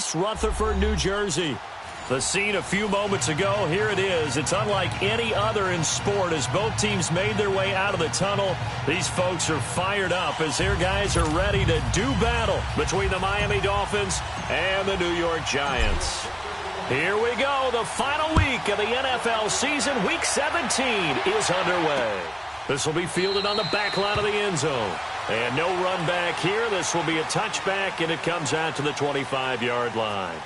East Rutherford, New Jersey. The scene a few moments ago, here it is. It's unlike any other in sport as both teams made their way out of the tunnel. These folks are fired up as their guys are ready to do battle between the Miami Dolphins and the New York Giants. Here we go. The final week of the NFL season, Week 17, is underway. This will be fielded on the back line of the end zone. And no run back here. This will be a touchback, and it comes out to the 25-yard line.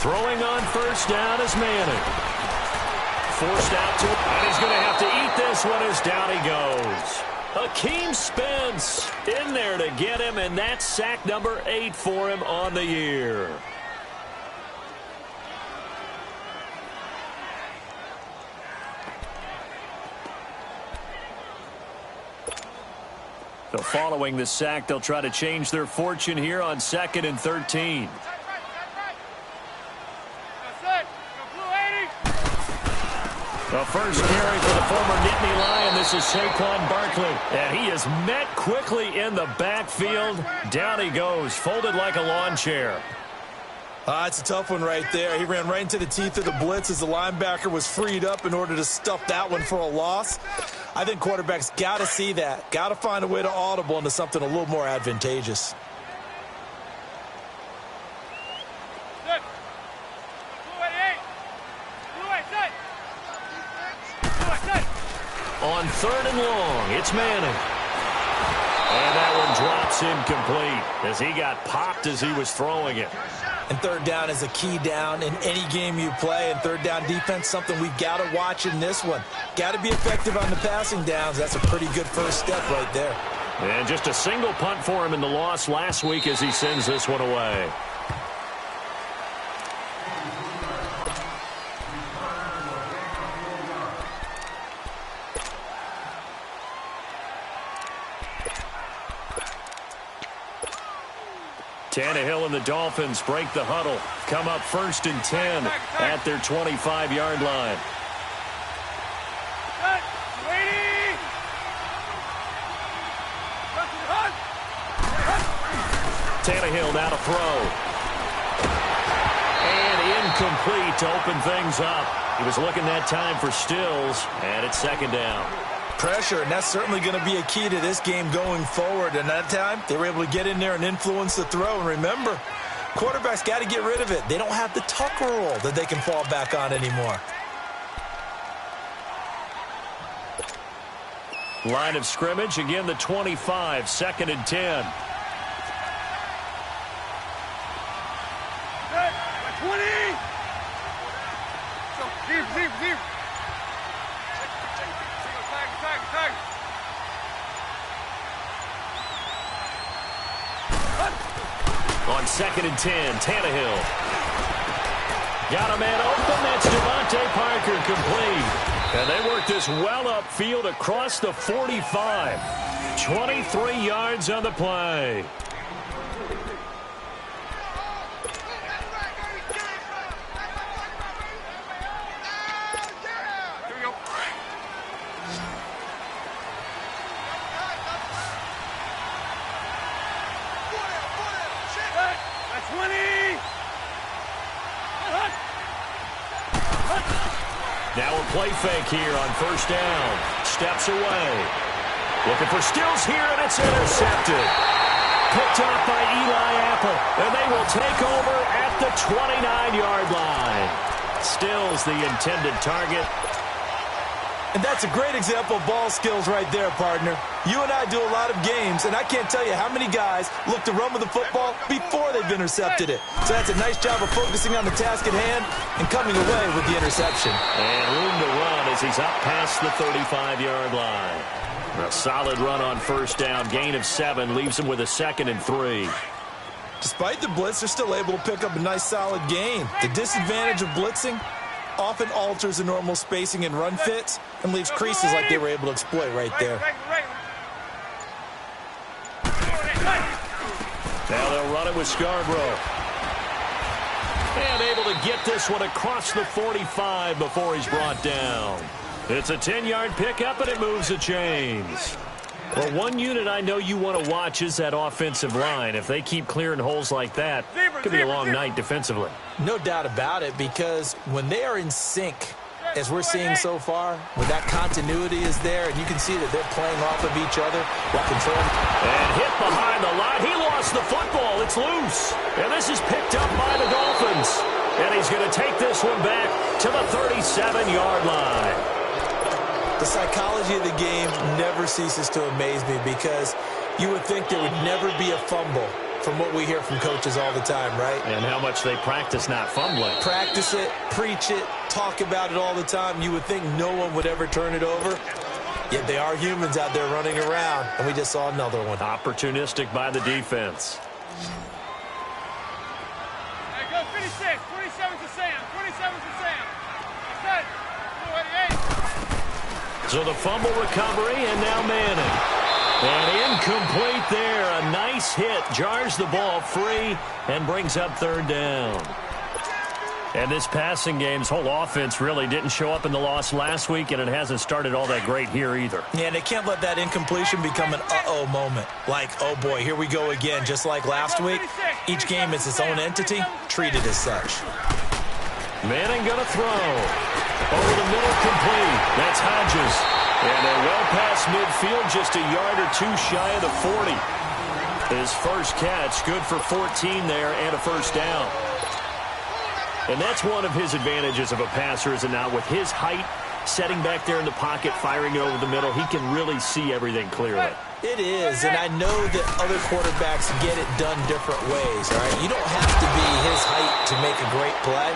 Throwing on first down is Manning. Forced out to him, and he's going to have to eat this one as down he goes. Hakeem Spence in there to get him, and that's sack number 8 for him on the year. So following the sack, they'll try to change their fortune here on 2nd and 13. The first carry for the former Nittany Lion. This is Saquon Barkley. And he is met quickly in the backfield. Down he goes, folded like a lawn chair. It's a tough one right there. He ran right into the teeth of the blitz as the linebacker was freed up in order to stuff that one for a loss. I think quarterbacks got to see that. Got to find a way to audible into something a little more advantageous. On 3rd and long, it's Manning. And that one drops incomplete as he got popped as he was throwing it. And 3rd down is a key down in any game you play. And 3rd down defense, something we've got to watch in this one. Got to be effective on the passing downs. That's a pretty good first step right there. And just a single punt for him in the loss last week as he sends this one away. Tannehill and the Dolphins break the huddle. Come up 1st and 10 at their 25-yard line. Tannehill now to throw. And incomplete to open things up. He was looking that time for Stills, and it's 2nd down. Pressure, and that's certainly going to be a key to this game going forward. And that time, they were able to get in there and influence the throw. And remember, quarterbacks got to get rid of it. They don't have the tuck rule that they can fall back on anymore. Line of scrimmage, again the 25, 2nd and 10. 20! On 2nd and 10, Tannehill. Got a man open. That's Devontae Parker complete. And they work this well upfield across the 45. 23 yards on the play. Now a play fake here on 1st down. Steps away. Looking for Stills here, and it's intercepted. Picked off by Eli Apple, and they will take over at the 29-yard line. Stills the intended target. And that's a great example of ball skills right there, partner. You and I do a lot of games, and I can't tell you how many guys look to run with the football before they've intercepted it. So that's a nice job of focusing on the task at hand and coming away with the interception. And room to run as he's up past the 35-yard line. A solid run on 1st down. Gain of 7 leaves him with a 2nd and 3. Despite the blitz, they're still able to pick up a nice solid gain. The disadvantage of blitzing, often alters the normal spacing and run fits and leaves creases like they were able to exploit right there. Now they'll run it with Scarborough. And able to get this one across the 45 before he's brought down. It's a 10-yard pickup, and it moves the chains. Well, one unit I know you want to watch is that offensive line. If they keep clearing holes like that, it could be a long night defensively. No doubt about it, because when they are in sync, as we're seeing so far, when that continuity is there, and you can see that they're playing off of each other while controlling. And hit behind the line. He lost the football. It's loose. And this is picked up by the Dolphins. And he's going to take this one back to the 37-yard line. The psychology of the game never ceases to amaze me, because you would think there would never be a fumble from what we hear from coaches all the time, right? And how much they practice not fumbling. Practice it, preach it, talk about it all the time. You would think no one would ever turn it over. Yet they are humans out there running around, and we just saw another one. Opportunistic by the defense. Hey, go 56. 27 to Sam. 27 to Sam. That's it. 28. So the fumble recovery, and now Manning. And incomplete there. A nice hit. Jars the ball free and brings up third down. And this passing game's whole offense really didn't show up in the loss last week, and it hasn't started all that great here either. Yeah, and they can't let that incompletion become an uh-oh moment. Like, oh boy, here we go again. Just like last week, each game is its own entity, treated as such. Manning gonna throw. Over the middle, complete. That's Hodges. And they're well past midfield, just a yard or two shy of the 40. His first catch, good for 14 there and a first down. And that's one of his advantages of a passer, is it not? With his height, setting back there in the pocket, firing it over the middle, he can really see everything clearly. It is, and I know that other quarterbacks get it done different ways, all right? You don't have to be his height to make a great play.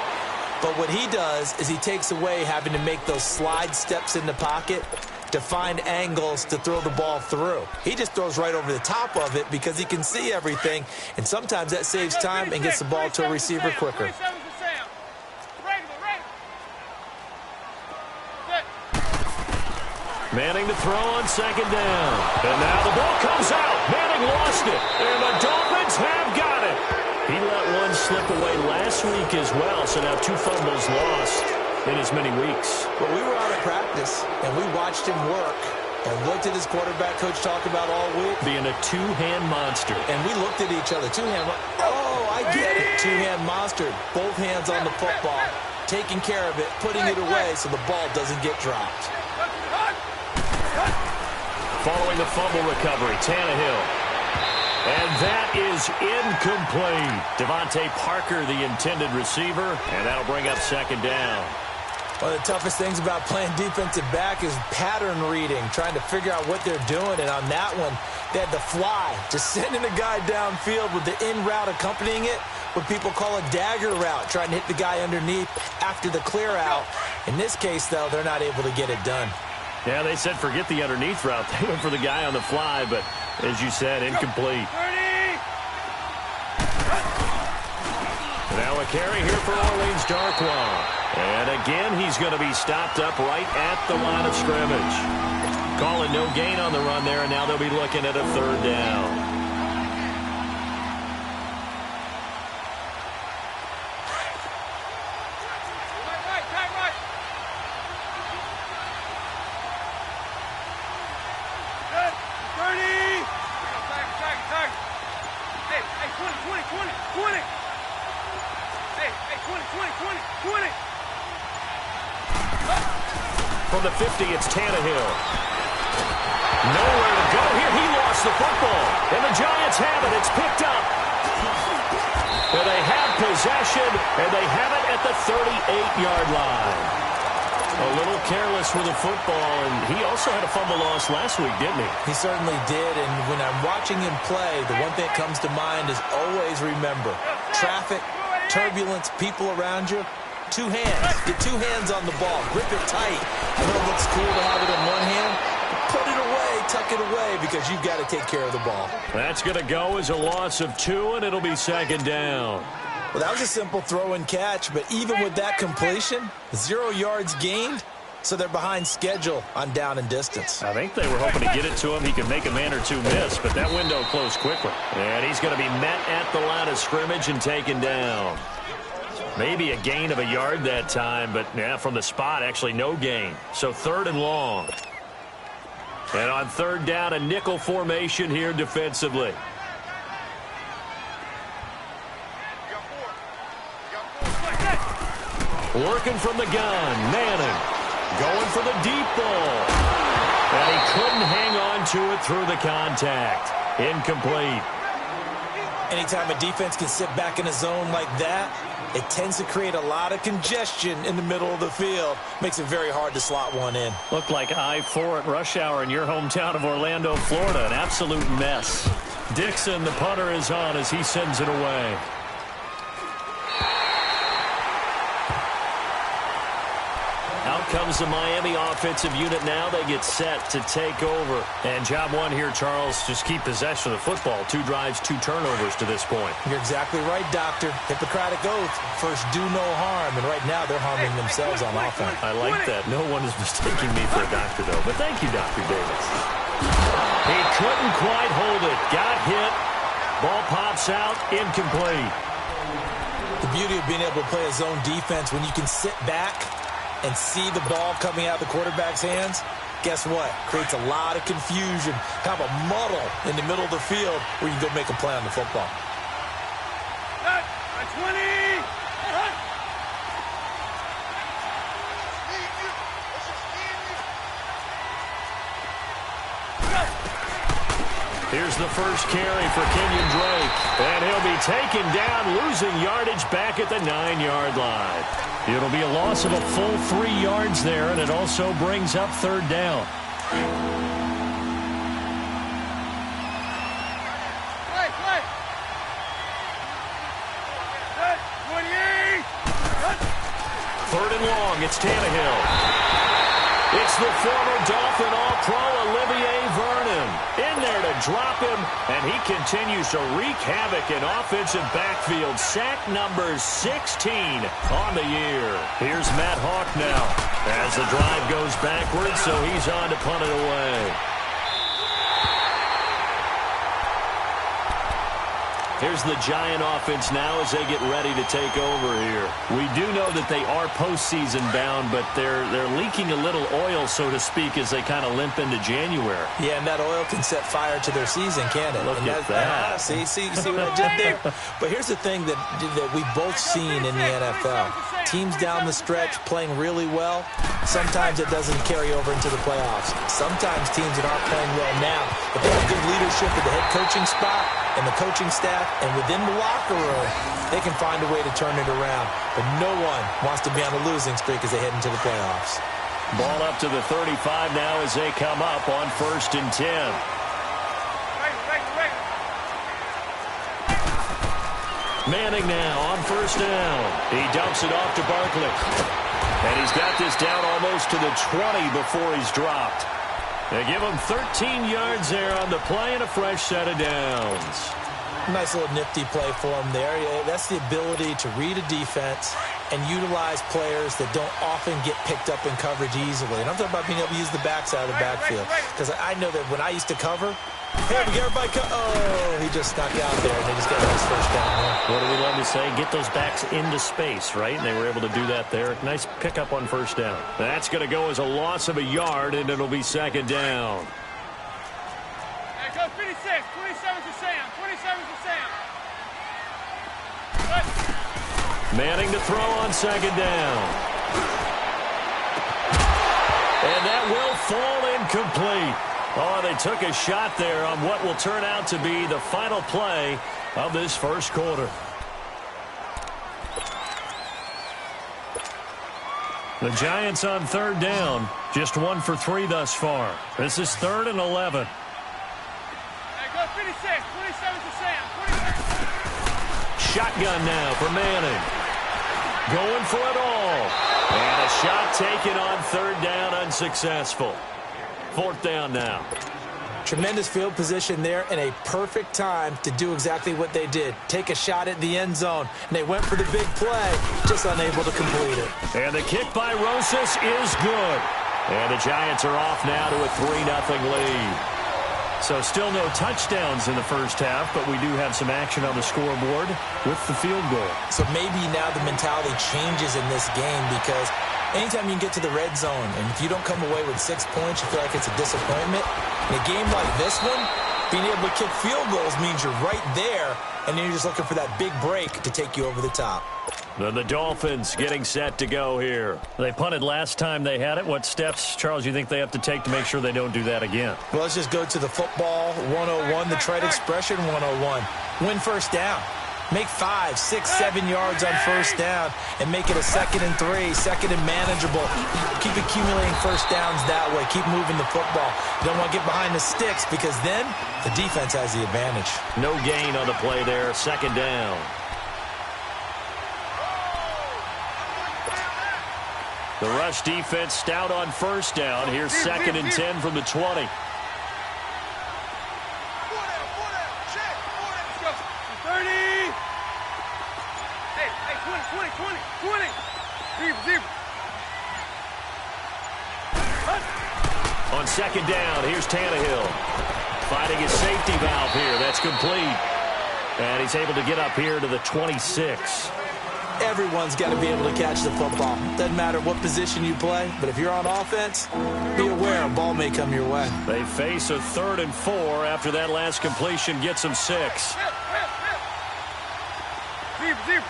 But what he does is he takes away having to make those slide steps in the pocket to find angles to throw the ball through. He just throws right over the top of it because he can see everything, and sometimes that saves time and gets the ball to a receiver quicker. Manning to throw on second down. And now the ball comes out. Manning lost it, and the Dolphins have got it. He let one slip away last week as well, so now 2 fumbles lost in as many weeks. Well, we were out of practice, and we watched him work and looked at his quarterback coach talk about all week. Being a two-hand monster. And we looked at each other. Two-hand, oh, I get it. Two-hand monster. Both hands on the football, taking care of it, putting it away so the ball doesn't get dropped. Following the fumble recovery, Tannehill. And that is incomplete. Devontae Parker, the intended receiver, and that'll bring up second down. One of the toughest things about playing defensive back is pattern reading, trying to figure out what they're doing. And on that one, they had the fly, just sending a guy downfield with the in route accompanying it, what people call a dagger route, trying to hit the guy underneath after the clear out. In this case, though, they're not able to get it done. Yeah, they said forget the underneath route. They went for the guy on the fly, but as you said, incomplete. Now a carry here for Orleans Darkwa. And again, he's going to be stopped up right at the line of scrimmage. Calling no gain on the run there, and now they'll be looking at a third down. From the 50, it's Tannehill. Nowhere to go here. He lost the football. And the Giants have it. It's picked up. And they have possession, and they have it at the 38-yard line. A little careless with the football, and he also had a fumble loss last week, didn't he? He certainly did, and when I'm watching him play, the one thing that comes to mind is always remember, traffic, turbulence, people around you. 2 hands. Get 2 hands on the ball. Grip it tight. I know it looks cool to have it in one hand. Put it away. Tuck it away because you've got to take care of the ball. That's going to go as a loss of 2, and it'll be second down. Well, that was a simple throw and catch, but even with that completion, 0 yards gained, so they're behind schedule on down and distance. I think they were hoping to get it to him. He could make a man or two miss, but that window closed quickly. And he's going to be met at the line of scrimmage and taken down. Maybe a gain of a yard that time, but yeah, from the spot, actually no gain. So 3rd and long. And on 3rd down, a nickel formation here defensively. Working from the gun, Manning. Going for the deep ball. And he couldn't hang on to it through the contact. Incomplete. Anytime a defense can sit back in a zone like that, it tends to create a lot of congestion in the middle of the field. Makes it very hard to slot one in. Looked like I-4 at rush hour in your hometown of Orlando, Florida. An absolute mess. Dixon, the punter, is on as he sends it away. Out comes the Miami offensive unit now. They get set to take over. And job one here, Charles, just keep possession of the football. 2 drives, 2 turnovers to this point. You're exactly right, Doctor. Hippocratic oath. First, do no harm. And right now, they're harming themselves on offense. I like that. No one is mistaking me for a doctor, though. But thank you, Dr. Davis. He couldn't quite hold it. Got hit. Ball pops out. Incomplete. The beauty of being able to play a zone defense when you can sit back and see the ball coming out of the quarterback's hands, guess what? Creates a lot of confusion, kind of a muddle in the middle of the field where you can go make a play on the football. 20! Here's the first carry for Kenyon Drake. And he'll be taken down, losing yardage back at the 9-yard line. It'll be a loss of a full 3 yards there, and it also brings up 3rd down. Play. 28! 3rd and long, it's Tannehill. It's the former Dolphin All-Pro Olivier Vernon in there to drop him, and he continues to wreak havoc in offensive backfield. Sack number 16 on the year. Here's Matt Hawk now as the drive goes backwards, so he's on to punt it away. Here's the Giant offense now as they get ready to take over here. We do know that they are postseason bound, but they're leaking a little oil, so to speak, as they kind of limp into January. Yeah, and that oil can set fire to their season, can't it? Look at that. See what I did there? But here's the thing that we've both seen in the NFL. Teams down the stretch playing really well. Sometimes it doesn't carry over into the playoffs. Sometimes teams that aren't playing well now, but they have good leadership at the head coaching spot and the coaching staff, and within the locker room, they can find a way to turn it around. But no one wants to be on a losing streak as they head into the playoffs. Ball up to the 35 now as they come up on 1st and 10. Manning now on 1st down. He dumps it off to Barkley. And he's got this down almost to the 20 before he's dropped. They give him 13 yards there on the play and a fresh set of downs. Nice little nifty play for him there. That's the ability to read a defense and utilize players that don't often get picked up in coverage easily. And I'm talking about being able to use the backside of the backfield. Because I know that when I used to cover, hey, we get everybody he just snuck out there, and they just got a nice first down there. What do we love to say? Get those backs into space, right? And they were able to do that there. Nice pickup on 1st down. That's going to go as a loss of a yard, and it'll be 2nd down. Hey, go 56. 27 to Sam. 27 to Sam. Manning to throw on 2nd down. And that will fall incomplete. Oh, they took a shot there on what will turn out to be the final play of this first quarter. The Giants on 3rd down. Just 1 for 3 thus far. This is 3rd and 11. Hey, go 56. 27 to Sam. 26. Shotgun now for Manning. Going for it all. And a shot taken on 3rd down, unsuccessful. 4th down now. Tremendous field position there and a perfect time to do exactly what they did. Take a shot at the end zone. And they went for the big play, just unable to complete it. And the kick by Rosas is good. And the Giants are off now to a 3-0 lead. So still no touchdowns in the first half, but we do have some action on the scoreboard with the field goal. So maybe now the mentality changes in this game because anytime you can get to the red zone, and if you don't come away with 6 points, you feel like it's a disappointment. In a game like this one, being able to kick field goals means you're right there, and then you're just looking for that big break to take you over the top. Then the Dolphins getting set to go here. They punted last time they had it. What steps, Charles, you think they have to take to make sure they don't do that again? Well, let's just go to the football 101, the trade expression 101. Win first down. Make 5, 6, 7 yards on first down and make it a 2nd and 3, 2nd and manageable. Keep accumulating first downs that way. Keep moving the football. You don't want to get behind the sticks because then the defense has the advantage. No gain on the play there. 2nd down. The rush defense stout on first down. Here's 2nd and 10 from the 20. 20. Deep. On 2nd down, here's Tannehill. Finding his safety valve here. That's complete. And he's able to get up here to the 26. Everyone's got to be able to catch the football. Doesn't matter what position you play, but if you're on offense, be aware a ball may come your way. They face a 3rd and 4 after that last completion gets them 6. Deep.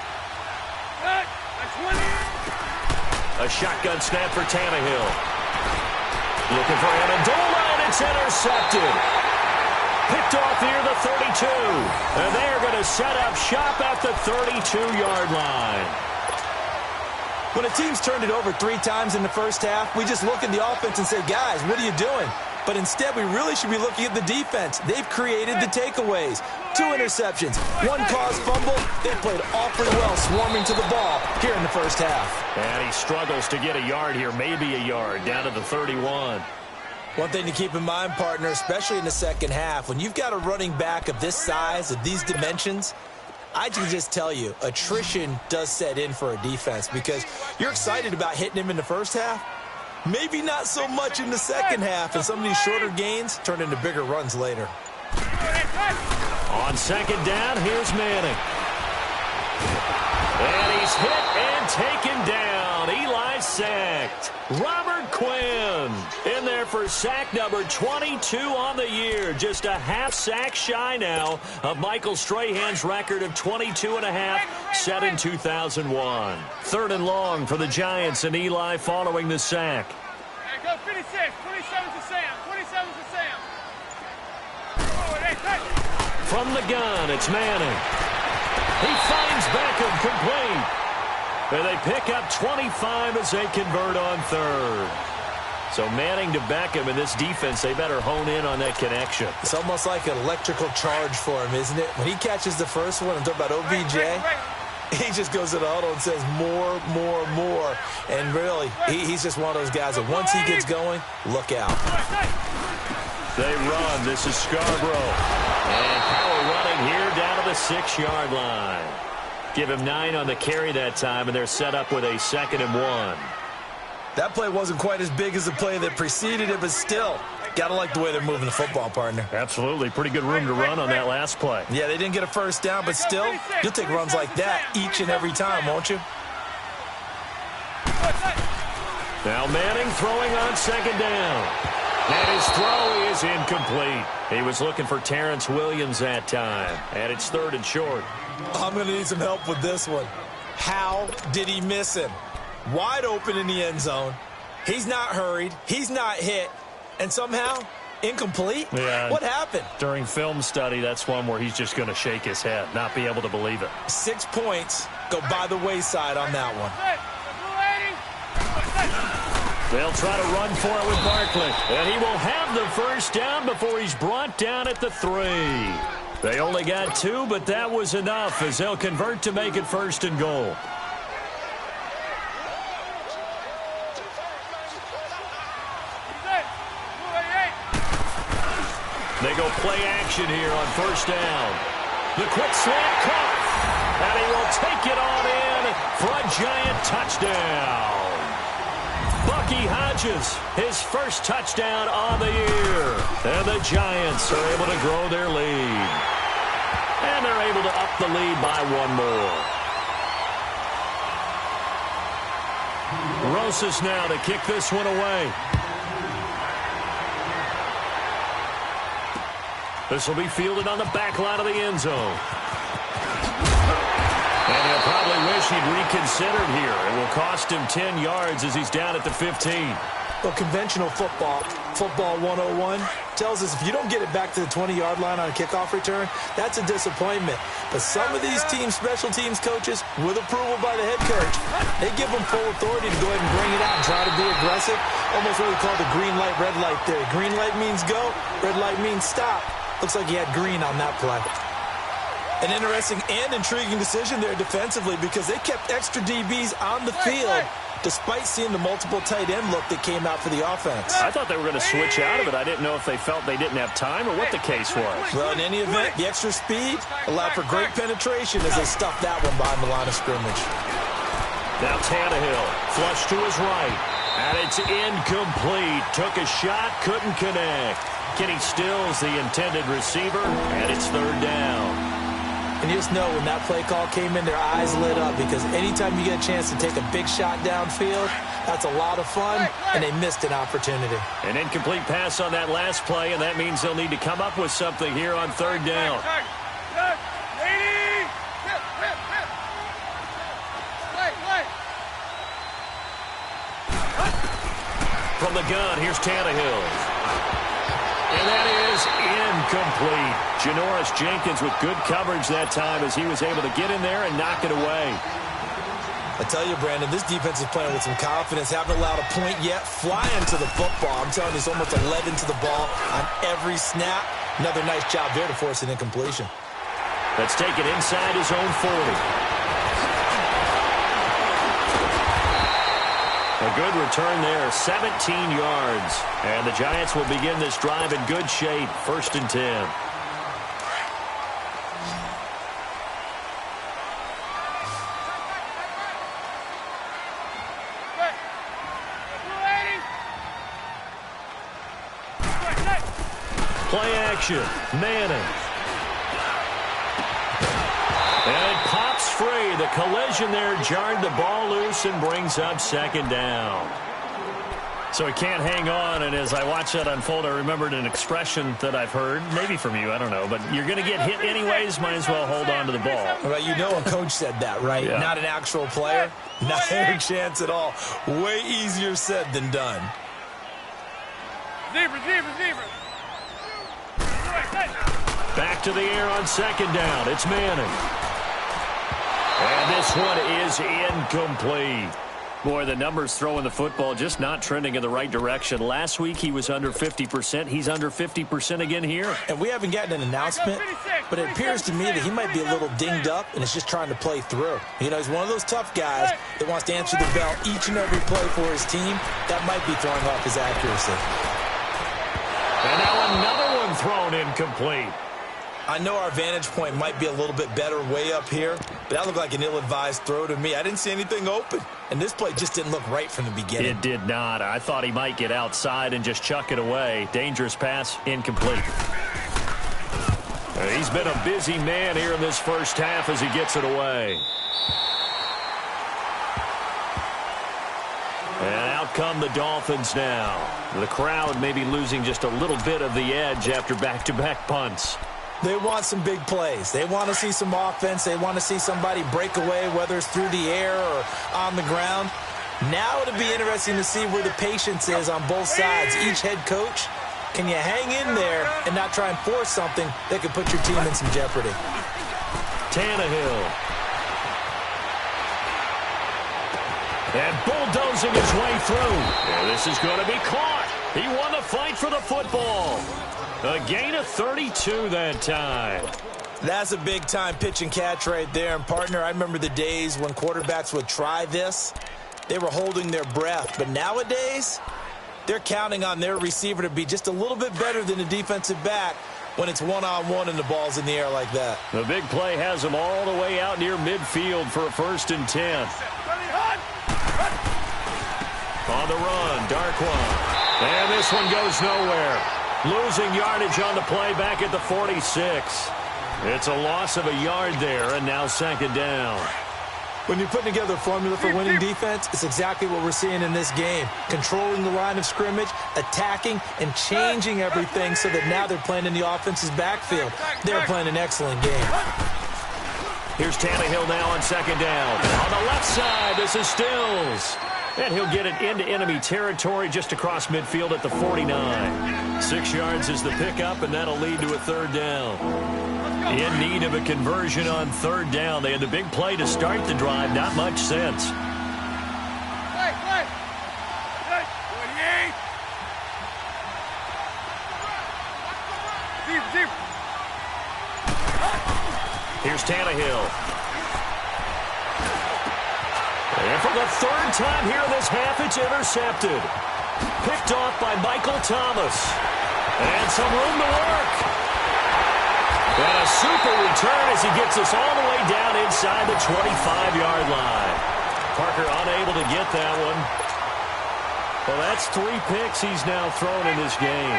A shotgun snap for Tannehill. Looking for Amendola, and it's intercepted. Picked off near the 32. And they're going to set up shop at the 32-yard line. When a team's turned it over 3 times in the first half, we just look at the offense and say, guys, what are you doing? But instead, we really should be looking at the defense. They've created the takeaways. 2 interceptions, 1 caused fumble. They played awfully well swarming to the ball here in the first half. And he struggles to get a yard here, maybe a yard, down to the 31. One thing to keep in mind, partner, especially in the second half, when you've got a running back of this size, of these dimensions, I can just tell you, attrition does set in for a defense because you're excited about hitting him in the first half. Maybe not so much in the second half, and some of these shorter gains turn into bigger runs later. On 2nd down, here's Manning. And he's hit and taken down. Eli sacked. Robert Quinn in there for sack number 22 on the year. Just a half sack shy now of Michael Strahan's record of 22 and a half set in 2001. 3rd and long for the Giants and Eli following the sack. Go 56. 27 to Sam. 27 to Sam. From the gun, it's Manning. He finds Beckham complete. And they pick up 25 as they convert on 3rd. So Manning to Beckham in this defense, they better hone in on that connection. It's almost like an electrical charge for him, isn't it? When he catches the first one, I'm talking about OBJ, he just goes to the huddle and says more. And really, he's just one of those guys that once he gets going, look out. They run. This is Scarborough. And power running here down to the 6-yard line. Give him 9 on the carry that time, and they're set up with a 2nd and 1. That play wasn't quite as big as the play that preceded it, but still, got to like the way they're moving the football, partner. Absolutely. Pretty good room to run on that last play. Yeah, they didn't get a first down, but still, you'll take runs like that each and every time, won't you? Now Manning throwing on 2nd down. And his throw is incomplete. He was looking for Terrence Williams that time. And it's 3rd and short. I'm going to need some help with this one. How did he miss him? Wide open in the end zone. He's not hurried. He's not hit. And somehow, incomplete? Yeah. What happened? During film study, that's one where he's just going to shake his head, not be able to believe it. 6 points go by the wayside on that one. They'll try to run for it with Barkley. And he will have the first down before he's brought down at the 3. They only got 2, but that was enough as they'll convert to make it 1st and goal. They go play action here on first down. The quick slant caught. And he will take it on in for a Giant touchdown. Bucky Hodges, his first touchdown on the year. And the Giants are able to grow their lead. And they're able to up the lead by one more. Rosas now to kick this one away. This will be fielded on the back line of the end zone. And he'll probably wish he'd reconsidered here. It will cost him 10 yards as he's down at the 15. Well, conventional football 101, tells us if you don't get it back to the 20-yard line on a kickoff return, that's a disappointment. But some of these teams, special teams coaches, with approval by the head coach, they give them full authority to go ahead and bring it out and try to be aggressive. Almost what we call the green light, red light theory. Green light means go, red light means stop. Looks like he had green on that play. An interesting and intriguing decision there defensively because they kept extra DBs on the field despite seeing the multiple tight end look that came out for the offense. I thought they were going to switch out of it. I didn't know if they felt they didn't have time or what the case was. Well, in any event, the extra speed allowed for great penetration as they stuffed that one behind the line of scrimmage. Now Tannehill, flush to his right, and it's incomplete. Took a shot, couldn't connect. Kenny Stills, the intended receiver, and it's third down. And you just know when that play call came in, their eyes lit up because anytime you get a chance to take a big shot downfield, that's a lot of fun, and they missed an opportunity. An incomplete pass on that last play, and that means they'll need to come up with something here on third down. From the gun, here's Tannehill. And that is incomplete. Janoris Jenkins with good coverage that time as he was able to get in there and knock it away. I tell you, Brandon, this defense is playing with some confidence. Haven't allowed a point yet. Flying to the football. I'm telling you, it's almost 11 to the ball on every snap. Another nice job there to force an incompletion. That's taken inside his own 40. A good return there, 17 yards. And the Giants will begin this drive in good shape, 1st and 10. Play action, Manning. And it pops free. The collision there jarred the ball loose and brings up second down. So he can't hang on, and as I watch that unfold, I remembered an expression that I've heard, maybe from you, I don't know, but you're going to get hit anyways, might as well hold on to the ball. Well, you know a coach said that, right? Yeah. Not an actual player. Not a chance at all. Way easier said than done. Zebra. Back to the air on second down. It's Manning. And this one is incomplete. Boy, the numbers throwing the football just not trending in the right direction. Last week he was under 50%. He's under 50% again here. And we haven't gotten an announcement, but it appears to me that he might be a little dinged up and is just trying to play through. You know, he's one of those tough guys that wants to answer the bell each and every play for his team. That might be throwing off his accuracy. And now another one thrown incomplete. I know our vantage point might be a little bit better way up here, but that looked like an ill-advised throw to me. I didn't see anything open, and this play just didn't look right from the beginning. It did not. I thought he might get outside and just chuck it away. Dangerous pass, incomplete. He's been a busy man here in this first half as he gets it away. And out come the Dolphins now. The crowd may be losing just a little bit of the edge after back-to-back punts. They want some big plays. They want to see some offense. They want to see somebody break away, whether it's through the air or on the ground. Now it'll be interesting to see where the patience is on both sides. Each head coach, can you hang in there and not try and force something that could put your team in some jeopardy? Tannehill. And bulldozing his way through. And this is going to be caught. He won the fight for the football. A gain of 32 that time. That's a big-time pitch and catch right there. And, partner, I remember the days when quarterbacks would try this. They were holding their breath. But nowadays, They're counting on their receiver to be just a little bit better than the defensive back when it's one-on-one and the ball's in the air like that. The big play has them all the way out near midfield for a 1st and 10. On the run, Darkwa. And this one goes nowhere. Losing yardage on the play back at the 46. It's a loss of a yard there, and now 2nd down. When you're putting together a formula for winning defense, it's exactly what we're seeing in this game. Controlling the line of scrimmage, attacking, and changing everything so that now they're playing in the offense's backfield. They're playing an excellent game. Here's Tannehill now on 2nd down. On the left side, this is Stills. And he'll get it into enemy territory just across midfield at the 49. 6 yards is the pickup, and that'll lead to a 3rd down. In need of a conversion on 3rd down. They had the big play to start the drive. Not much sense. Here's Tannehill. And for the 3rd time here in this half, it's intercepted. Picked off by Michael Thomas. And some room to work. And a super return as he gets us all the way down inside the 25-yard line. Parker unable to get that one. Well, that's 3 picks he's now thrown in this game.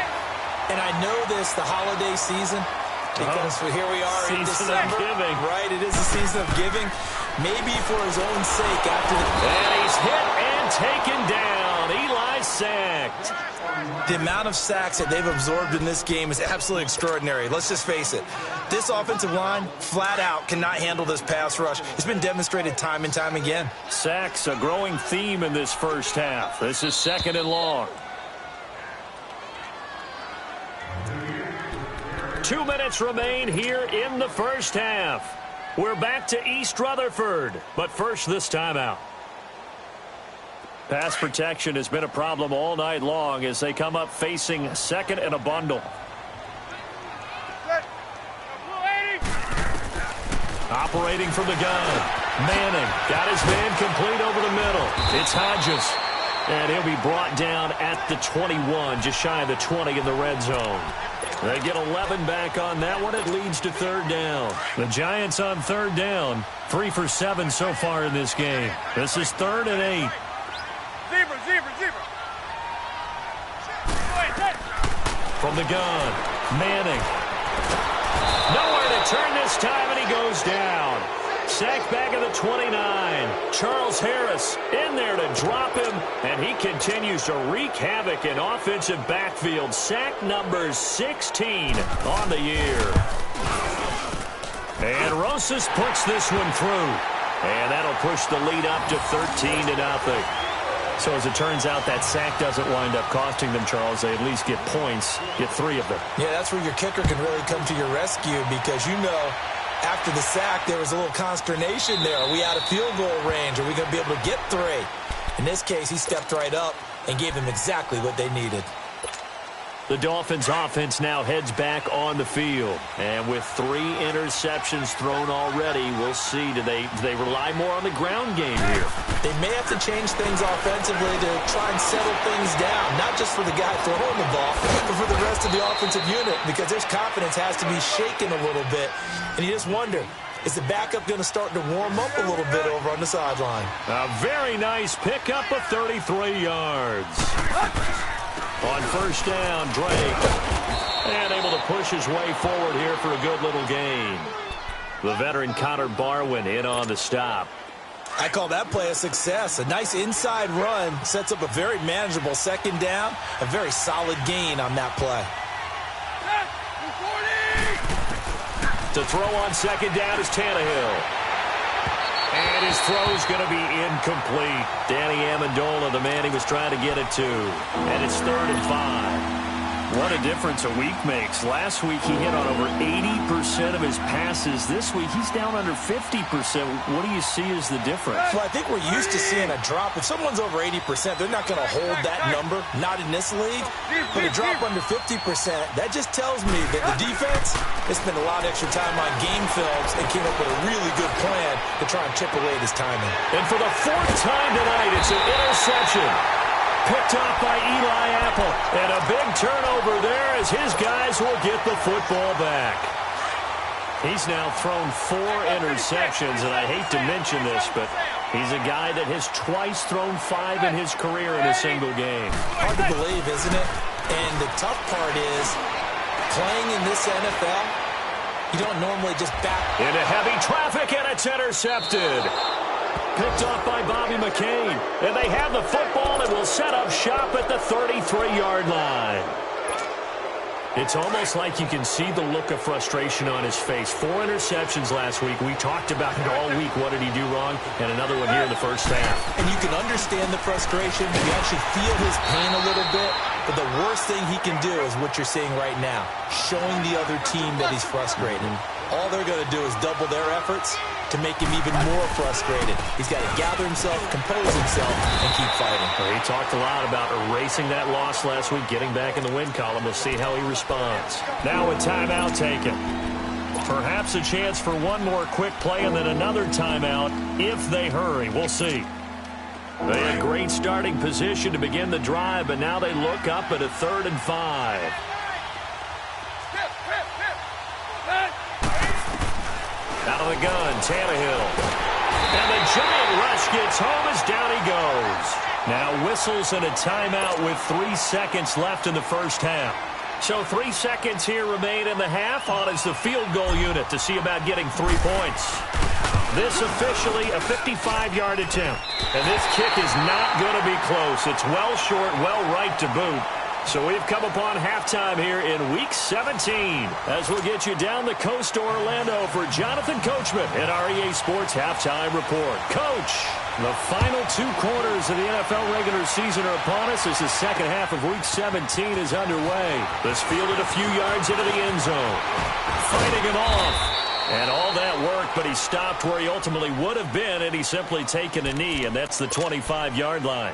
And I know this, the holiday season, because here we are in December. Giving. Right, it is the season of giving. Maybe for his own sake after the... And he's hit and taken down. Eli sacked. The amount of sacks that they've absorbed in this game is absolutely extraordinary. Let's just face it. This offensive line, flat out, cannot handle this pass rush. It's been demonstrated time and time again. Sacks, a growing theme in this first half. This is 2nd and long. 2 minutes remain here in the first half. We're back to East Rutherford, but first this timeout. Pass protection has been a problem all night long as they come up facing 2nd and a bundle. Operating from the gun. Manning got his man complete over the middle. It's Hodges. And he'll be brought down at the 21, just shy of the 20 in the red zone. They get 11 back on that one. It leads to 3rd down. The Giants on 3rd down. 3 for 7 so far in this game. This is 3rd and 8. Zebra. From the gun, Manning. Nowhere to turn this time, and he goes down. Sacked back at the 29. Charles Harris in there to drop him, and he continues to wreak havoc in offensive backfield. Sack number 16 on the year. And Rosas puts this one through. And that'll push the lead up to 13-0. So as it turns out, that sack doesn't wind up costing them, Charles. They at least get points, get 3 of them. Yeah, that's where your kicker can really come to your rescue because you know after the sack there was a little consternation there. Are we out of field goal range? Are we going to be able to get 3? In this case, he stepped right up and gave them exactly what they needed. The Dolphins offense now heads back on the field. And with 3 interceptions thrown already, we'll see. Do they rely more on the ground game here? They may have to change things offensively to try and settle things down. Not just for the guy throwing the ball, but for the rest of the offensive unit. Because their confidence has to be shaken a little bit. And you just wonder, is the backup going to start to warm up a little bit over on the sideline? A very nice pickup of 33 yards. On 1st down, Drake. And able to push his way forward here for a good little gain. The veteran Connor Barwin in on the stop. I call that play a success. A nice inside run sets up a very manageable 2nd down. A very solid gain on that play. To throw on 2nd down is Tannehill. And his throw's going to be incomplete. Danny Amendola, the man he was trying to get it to. And it's 3rd and 5. What a difference a week makes. Last week he hit on over 80% of his passes. This week he's down under 50%. What do you see as the difference? Well, I think we're used to seeing a drop. If someone's over 80%, they're not going to hold that number. Not in this league. But a drop under 50%, that just tells me that the defense has spent a lot of extra time on game films and came up with a really good plan to try and chip away this timing. And for the 4th time tonight, it's an interception. Picked off by Eli Apple. And a big turnover there as his guys will get the football back. He's now thrown 4 interceptions, and I hate to mention this, but he's a guy that has twice thrown 5 in his career in a single game. Hard to believe, isn't it? And the tough part is, playing in this NFL, you don't normally just back. Into heavy traffic, and it's intercepted. Picked off by Bobby McCain. And they have the football and will set up shop at the 33-yard line. It's almost like you can see the look of frustration on his face. 4 interceptions last week. We talked about it all week. What did he do wrong? And another one here in the first half. And you can understand the frustration. You actually feel his pain a little bit. But the worst thing he can do is what you're seeing right now, showing the other team that he's frustrated. All they're going to do is double their efforts to make him even more frustrated. He's got to gather himself, compose himself, and keep fighting. Well, he talked a lot about erasing that loss last week, getting back in the win column. We'll see how he responds. Now a timeout taken. Perhaps a chance for one more quick play and then another timeout if they hurry. We'll see. They had great starting position to begin the drive, but now they look up at a 3rd and 5. Out of the gun, Tannehill. And the giant rush gets home as down he goes. Now whistles and a timeout with 3 seconds left in the first half. So 3 seconds here remain in the half. On is the field goal unit to see about getting 3 points. This officially a 55-yard attempt. And this kick is not going to be close. It's well short, well right to boot. So we've come upon halftime here in Week 17 as we'll get you down the coast to Orlando for Jonathan Coachman at our EA Sports Halftime Report. Coach, the final 2 quarters of the NFL regular season are upon us as the second half of Week 17 is underway. This fielded a few yards into the end zone. Fighting him off. And all that work, but he stopped where he ultimately would have been, and he's simply taken a knee, and that's the 25-yard line.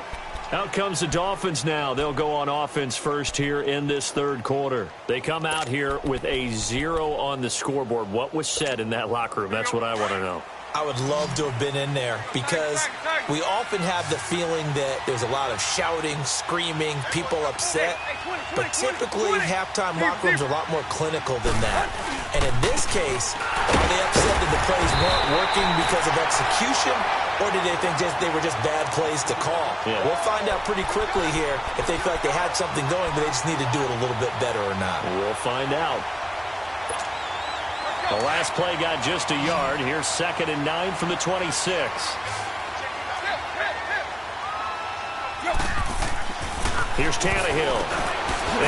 Out comes the Dolphins now. They'll go on offense first here in this 3rd quarter. They come out here with a 0 on the scoreboard. What was said in that locker room? That's what I want to know. I would love to have been in there because we often have the feeling that there's a lot of shouting, screaming, people upset. But typically, halftime locker rooms are a lot more clinical than that. And in this case, are they upset that the plays weren't working because of execution? Or did they think they were just bad plays to call? Yeah. We'll find out pretty quickly here if they feel like they had something going, but they just need to do it a little bit better or not. We'll find out. The last play got just a yard. Here's 2nd and 9 from the 26. Here's Tannehill.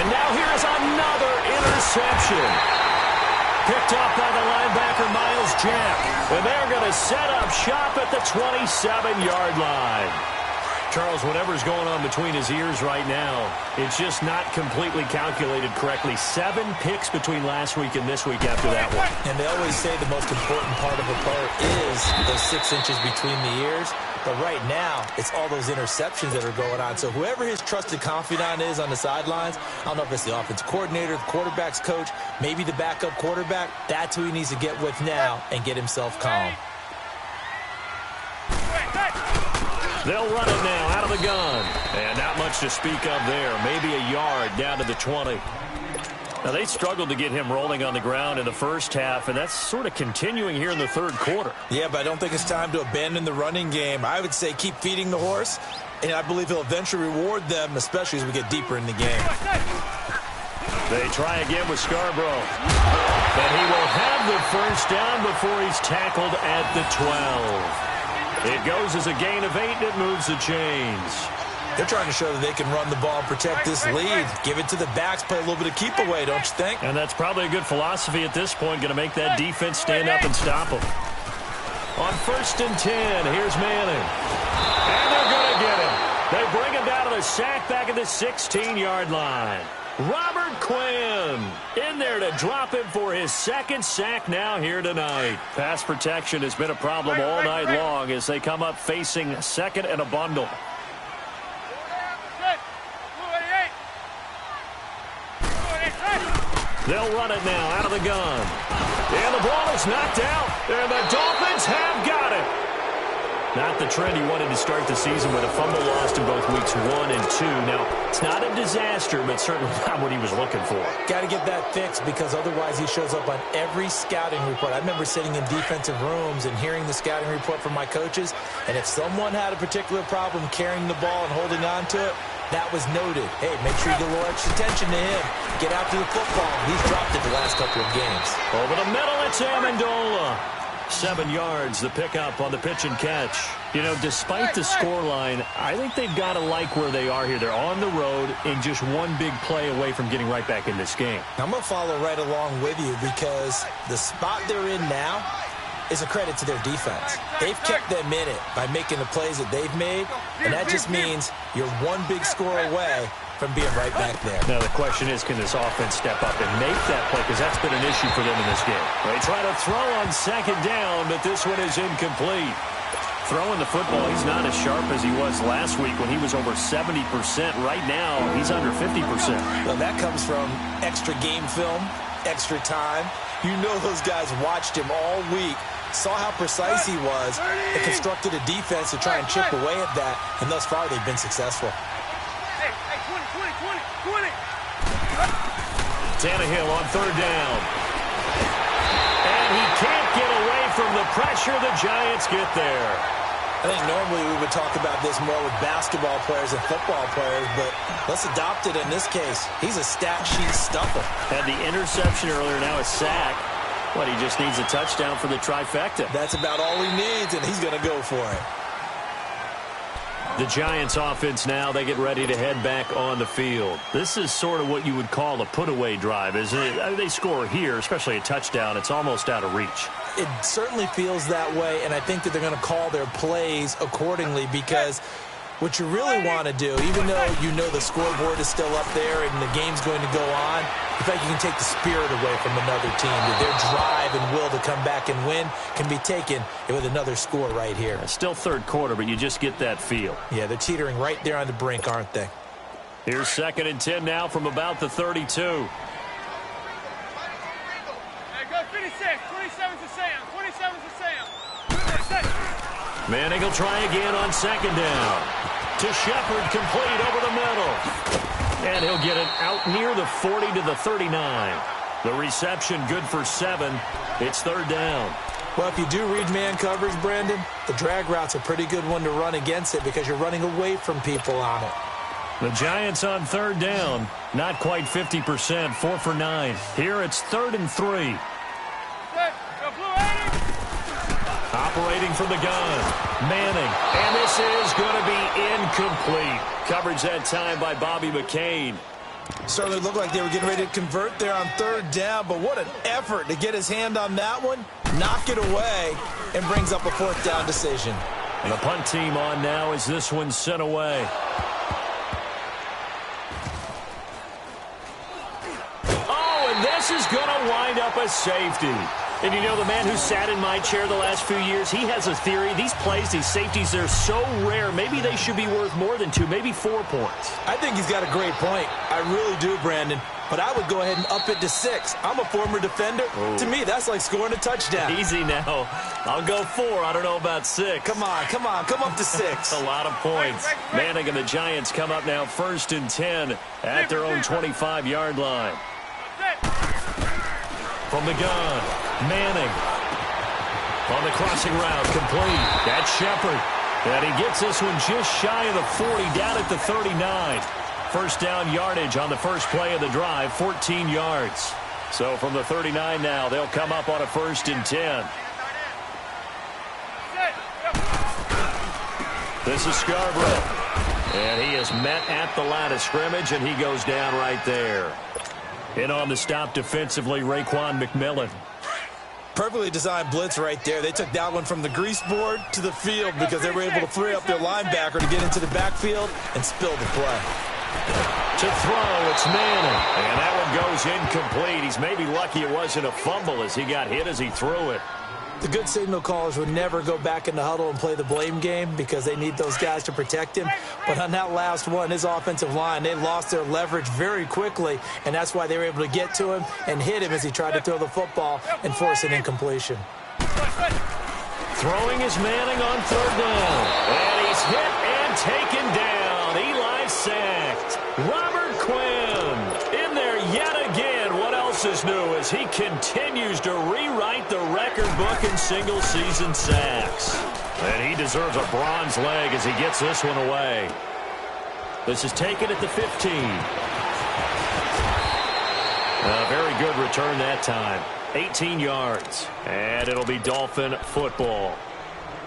And now here's another interception. Picked off by the linebacker, Miles Jack. And they're going to set up shop at the 27-yard line. Charles, whatever's going on between his ears right now, it's just not completely calculated correctly. 7 picks between last week and this week after that one. And they always say the most important part of a player is those 6 inches between the ears. But right now, it's all those interceptions that are going on. So whoever his trusted confidant is on the sidelines, I don't know if it's the offense coordinator, the quarterback's coach, maybe the backup quarterback, that's who he needs to get with now and get himself calm. They'll run it now out of the gun. And not much to speak of there. Maybe a yard down to the 20. Now, they struggled to get him rolling on the ground in the first half, and that's sort of continuing here in the 3rd quarter. Yeah, but I don't think it's time to abandon the running game. I would say keep feeding the horse, and I believe he'll eventually reward them, especially as we get deeper in the game. They try again with Scarborough. And he will have the first down before he's tackled at the 12. It goes as a gain of 8, and it moves the chains. They're trying to show that they can run the ball and protect this lead. Give it to the backs, play a little bit of keep away, don't you think? And that's probably a good philosophy at this point, going to make that defense stand up and stop them. On 1st and 10, here's Manning. And they're going to get him. They bring him down to the sack back at the 16-yard line. Robert Quinn in there to drop him for his 2nd sack now here tonight. Pass protection has been a problem all night long as they come up facing 2nd and a bundle. They'll run it now out of the gun. And the ball is knocked out. And the Dolphins have got it. Not the trend he wanted to start the season with, a fumble lost in both weeks 1 and 2. Now, it's not a disaster, but certainly not what he was looking for. Got to get that fixed because otherwise he shows up on every scouting report. I remember sitting in defensive rooms and hearing the scouting report from my coaches, and if someone had a particular problem carrying the ball and holding on to it, that was noted. Hey, make sure you give a little extra attention to him. Get after the football. He's dropped it the last couple of games. Over the middle, it's Amendola. 7 yards, the pickup on the pitch and catch. You know, despite the scoreline, I think they've got to like where they are here. They're on the road and just one big play away from getting right back in this game. I'm going to follow right along with you because the spot they're in now is a credit to their defense. They've kept them in it by making the plays that they've made, and that just means you're one big score away from being right back there. Now, the question is, can this offense step up and make that play? Because that's been an issue for them in this game. They try to throw on second down, but this one is incomplete. Throwing the football, he's not as sharp as he was last week when he was over 70%. Right now, he's under 50%. Well, that comes from extra game film, extra time. You know those guys watched him all week, saw how precise he was, and constructed a defense to try and chip away at that, and thus far they've been successful. 20. Tannehill on third down. And he can't get away from the pressure. The Giants get there. I think normally we would talk about this more with basketball players and football players, but let's adopt it in this case. He's a stat sheet stuffer. Had the interception earlier, now a sack. But he just needs a touchdown for the trifecta. That's about all he needs, and he's going to go for it. The Giants offense now, they get ready to head back on the field. This is sort of what you would call a put-away drive, isn't it? They score here, especially a touchdown. It's almost out of reach. It certainly feels that way, and I think that they're going to call their plays accordingly because what you really want to do, even though you know the scoreboard is still up there and the game's going to go on, in fact, you can take the spirit away from another team. That their drive and will to come back and win can be taken with another score right here. Still third quarter, but you just get that feel. Yeah, they're teetering right there on the brink, aren't they? Here's 2nd and 10 now from about the 32. Hey, go 56. 27 to Sam. 27 to Sam. Manning will try again on 2nd down. To Shepard, complete over the middle. And he'll get it out near the 40 to the 39. The reception good for 7. It's 3rd down. Well, if you do read man coverage, Brandon, the drag route's a pretty good one to run against it because you're running away from people on it. The Giants on 3rd down. Not quite 50%. 4 for 9. Here it's 3rd and 3. Operating from the gun. Manning. And this is going to be incomplete. Coverage that time by Bobby McCain. Certainly looked like they were getting ready to convert there on 3rd down, but what an effort to get his hand on that one, knock it away, and brings up a 4th down decision. And the punt team on now as this one's sent away. Oh, and this is going to wind up a safety. And you know, the man who sat in my chair the last few years, he has a theory. These plays, these safeties, they're so rare. Maybe they should be worth more than 2, maybe 4 points. I think he's got a great point. I really do, Brandon. But I would go ahead and up it to 6. I'm a former defender. Ooh. To me, that's like scoring a touchdown. Easy now. I'll go 4. I don't know about 6. Come on. Come up to 6. A lot of points. Manning and the Giants come up now 1st and 10 at their own 25-yard line. From the gun, Manning on the crossing route, complete. That's Shepard. And he gets this one just shy of the 40, down at the 39. 1st down yardage on the first play of the drive, 14 yards. So from the 39 now, they'll come up on a 1st and 10. This is Scarborough. And he is met at the line of scrimmage, and he goes down right there. In on the stop defensively, Raekwon McMillan. Perfectly designed blitz right there. They took that one from the grease board to the field because they were able to free up their linebacker to get into the backfield and spill the play. To throw, it's Manning. And that one goes incomplete. He's maybe lucky it wasn't a fumble as he got hit as he threw it. The good signal callers would never go back in the huddle and play the blame game because they need those guys to protect him. But on that last one, his offensive line, they lost their leverage very quickly, and that's why they were able to get to him and hit him as he tried to throw the football and force an incompletion. Throwing is Manning on third down. And he's hit and taken down. Eli sacked. Robert Quinn in there yet again. What else is new as he continues to rewrite the record book in single-season sacks. And he deserves a bronze leg as he gets this one away. This is taken at the 15. A very good return that time. 18 yards. And it'll be Dolphin football.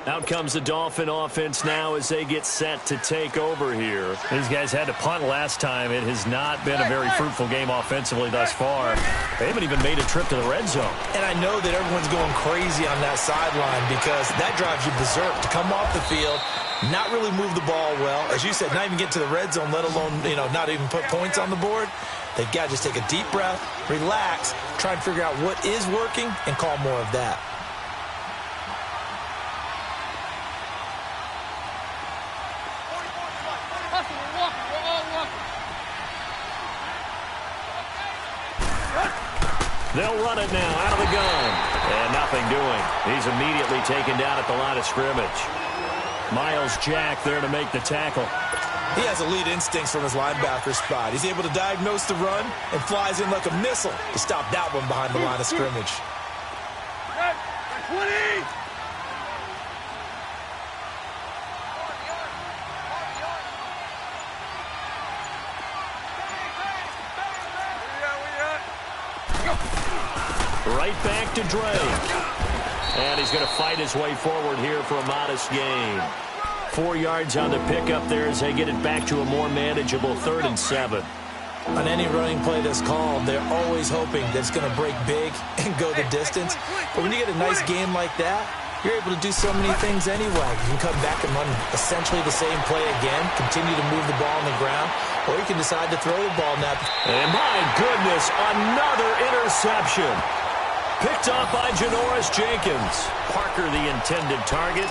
Out comes the Dolphin offense now as they get set to take over here. These guys had to punt last time. It has not been a very fruitful game offensively thus far. They haven't even made a trip to the red zone. And I know that everyone's going crazy on that sideline because that drives you berserk to come off the field, not really move the ball well. As you said, not even get to the red zone, let alone, not even put points on the board. They've got to just take a deep breath, relax, try and figure out what is working, and call more of that. They'll run it now out of the gun. And nothing doing. He's immediately taken down at the line of scrimmage. Miles Jack there to make the tackle. He has elite instincts from his linebacker spot. He's able to diagnose the run and flies in like a missile to stop that one behind the line of scrimmage. 20! Right back to Drake. And he's going to fight his way forward here for a modest gain. 4 yards on the pickup there as they get it back to a more manageable 3rd and 7. On any running play that's called, they're always hoping that it's going to break big and go the distance. But when you get a nice game like that, you're able to do so many things anyway. You can come back and run essentially the same play again, continue to move the ball on the ground, or you can decide to throw the ball now. And my goodness, another interception. Picked off by Janoris Jenkins. Parker the intended target.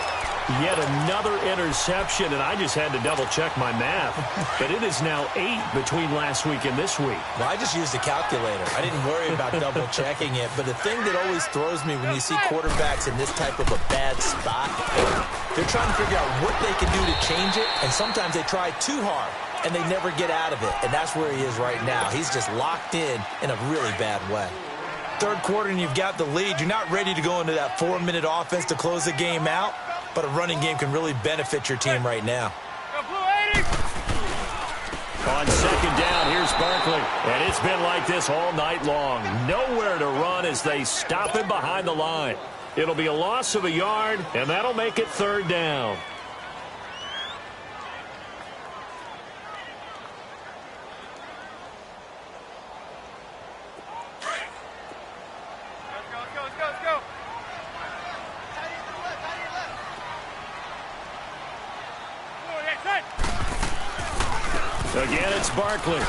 Yet another interception, and I just had to double-check my math. But it is now 8 between last week and this week. Well, I just used a calculator. I didn't worry about double-checking it. But the thing that always throws me when you see quarterbacks in this type of a bad spot, they're trying to figure out what they can do to change it, and sometimes they try too hard, and they never get out of it. And that's where he is right now. He's just locked in a really bad way. Third quarter, and you've got the lead. You're not ready to go into that 4-minute offense to close the game out. But a running game can really benefit your team right now. On second down, here's Barkley. And it's been like this all night long. Nowhere to run as they stop him behind the line. It'll be a loss of a yard, and that'll make it 3rd down. Again, it's Barkley. A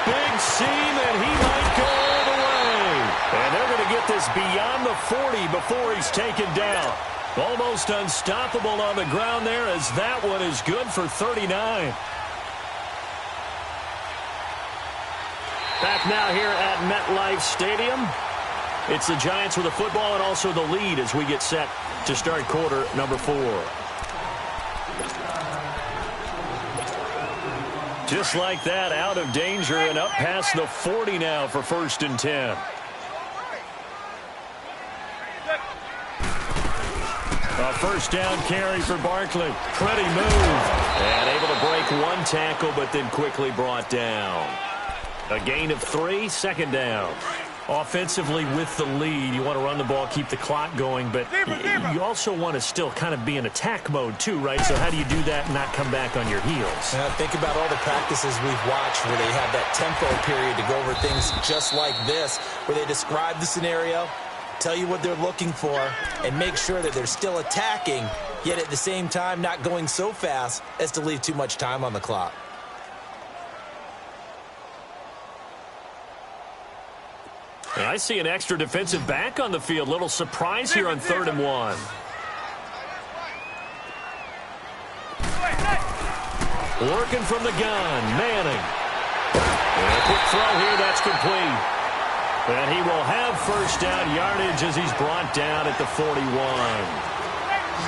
big seam, and he might go all the way. And they're going to get this beyond the 40 before he's taken down. Almost unstoppable on the ground there as that one is good for 39. Back now here at MetLife Stadium. It's the Giants with the football and also the lead as we get set to start quarter number 4. Just like that, out of danger and up past the 40 now for 1st and 10. A first down carry for Barkley. Pretty move. And able to break one tackle, but then quickly brought down. A gain of 3, 2nd down. Offensively with the lead, you want to run the ball, keep the clock going, but you also want to still kind of be in attack mode too, right? So how do you do that and not come back on your heels? Think about all the practices we've watched where they have that tempo period to go over things just like this, where they describe the scenario, tell you what they're looking for, and make sure that they're still attacking, yet at the same time not going so fast as to leave too much time on the clock. And I see an extra defensive back on the field. Little surprise here on 3rd and 1. Working from the gun, Manning. And a quick throw here, that's complete. And he will have first down yardage as he's brought down at the 41.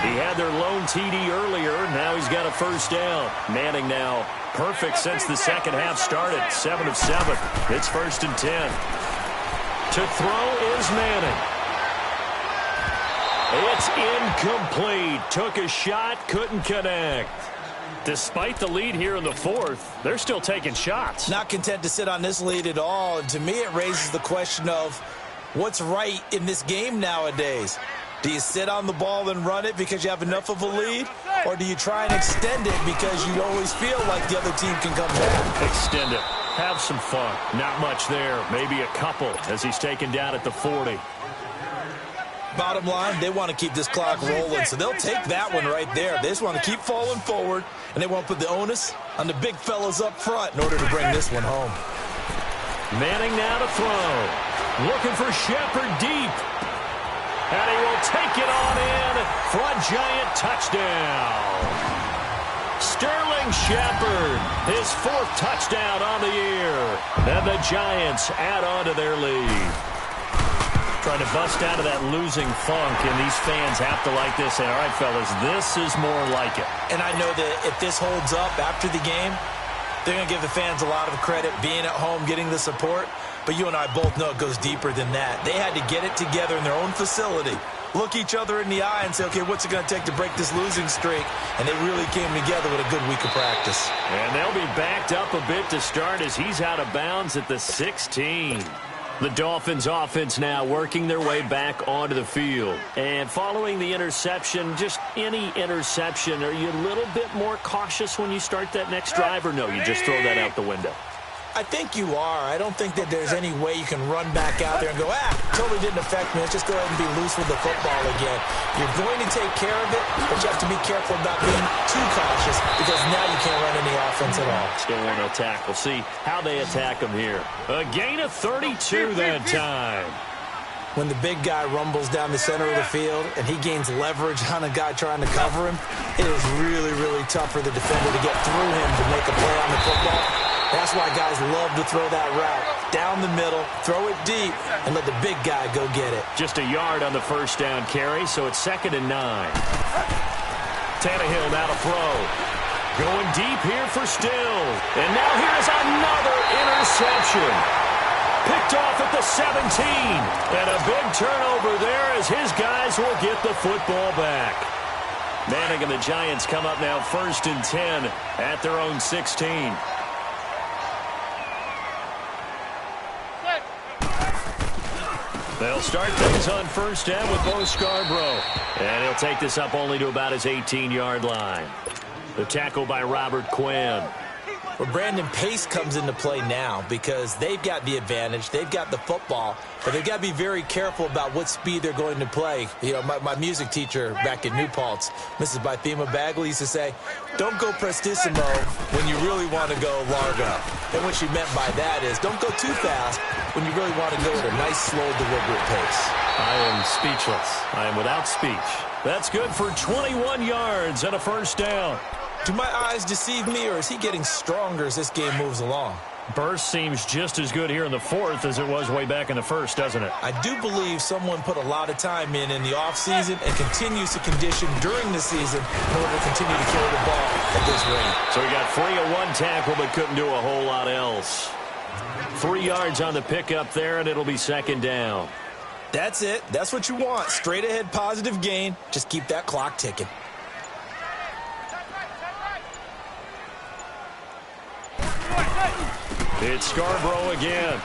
He had their lone TD earlier. Now he's got a first down. Manning now perfect since the second half started. 7 of 7. It's 1st and 10. To throw is Manning. It's incomplete. Took a shot, couldn't connect. Despite the lead here in the fourth, they're still taking shots. Not content to sit on this lead at all. And to me, it raises the question of what's right in this game nowadays. Do you sit on the ball and run it because you have enough of a lead? Or do you try and extend it because you always feel like the other team can come back? Extend it. Have some fun. Not much there. Maybe a couple as he's taken down at the 40. Bottom line, they want to keep this clock rolling, so they'll take that one right there. They just want to keep falling forward, and they want to put the onus on the big fellas up front in order to bring this one home. Manning now to throw. Looking for Shepard deep. And he will take it on in for a giant touchdown. Sterling Shepard, his 4th touchdown on the year. And the Giants add on to their lead. Trying to bust out of that losing funk, and these fans have to like this. Say, all right, fellas, this is more like it. And I know that if this holds up after the game, they're going to give the fans a lot of credit being at home, getting the support. But you and I both know it goes deeper than that. They had to get it together in their own facility, look each other in the eye and say, okay, what's it going to take to break this losing streak? And they really came together with a good week of practice. And they'll be backed up a bit to start as he's out of bounds at the 16. The Dolphins offense now working their way back onto the field. And following the interception, just any interception, are you a little bit more cautious when you start that next drive, or no, you just throw that out the window? I think you are. I don't think that there's any way you can run back out there and go, totally didn't affect me. Let's just go ahead and be loose with the football again. You're going to take care of it, but you have to be careful about being too cautious because now you can't run any offense at all. Still want to attack. We'll see how they attack them here. A gain of 32 that time. When the big guy rumbles down the center of the field and he gains leverage on a guy trying to cover him, it is really, really tough for the defender to get through him to make a play on the football. That's why guys love to throw that route. Down the middle, throw it deep, and let the big guy go get it. Just a yard on the first down carry, so it's 2nd and 9. Tannehill now to throw. Going deep here for Still. And now here's another interception. Picked off at the 17. And a big turnover there as his guys will get the football back. Manning and the Giants come up now 1st and 10 at their own 16. They'll start things on first down with Bo Scarborough. And he'll take this up only to about his 18-yard line. The tackle by Robert Quinn. Well, Brandon, pace comes into play now because they've got the advantage. They've got the football, but they've got to be very careful about what speed they're going to play. You know, my music teacher back in New Paltz, Mrs. Bythema Bagley, used to say, don't go prestissimo when you really want to go largo. And what she meant by that is don't go too fast when you really want to go at a nice, slow, deliberate pace. I am speechless. I am without speech. That's good for 21 yards and a first down. Do my eyes deceive me, or is he getting stronger as this game moves along? Burst seems just as good here in the fourth as it was way back in the first, doesn't it? I do believe someone put a lot of time in the offseason and continues to condition during the season in order to continue to carry the ball at this rate. So he got 3 of 1 tackle but couldn't do a whole lot else. 3 yards on the pickup there, and it'll be 2nd down. That's it. That's what you want. Straight ahead positive gain. Just keep that clock ticking. It's Scarborough again.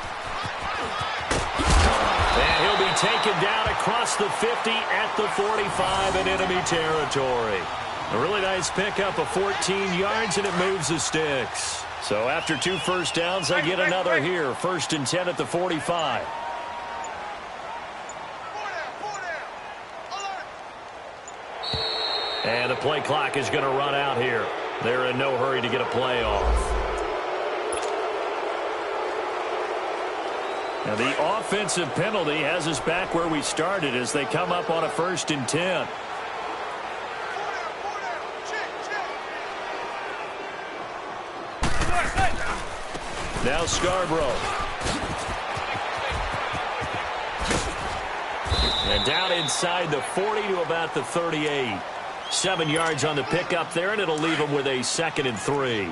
And he'll be taken down across the 50 at the 45 in enemy territory. A really nice pickup of 14 yards, and it moves the sticks. So after 2 first downs, they get another here. 1st and 10 at the 45. And the play clock is going to run out here. They're in no hurry to get a play off. Now the offensive penalty has us back where we started as they come up on a 1st and 10. Now Scarborough. And down inside the 40 to about the 38. 7 yards on the pickup there, and it'll leave them with a 2nd and 3.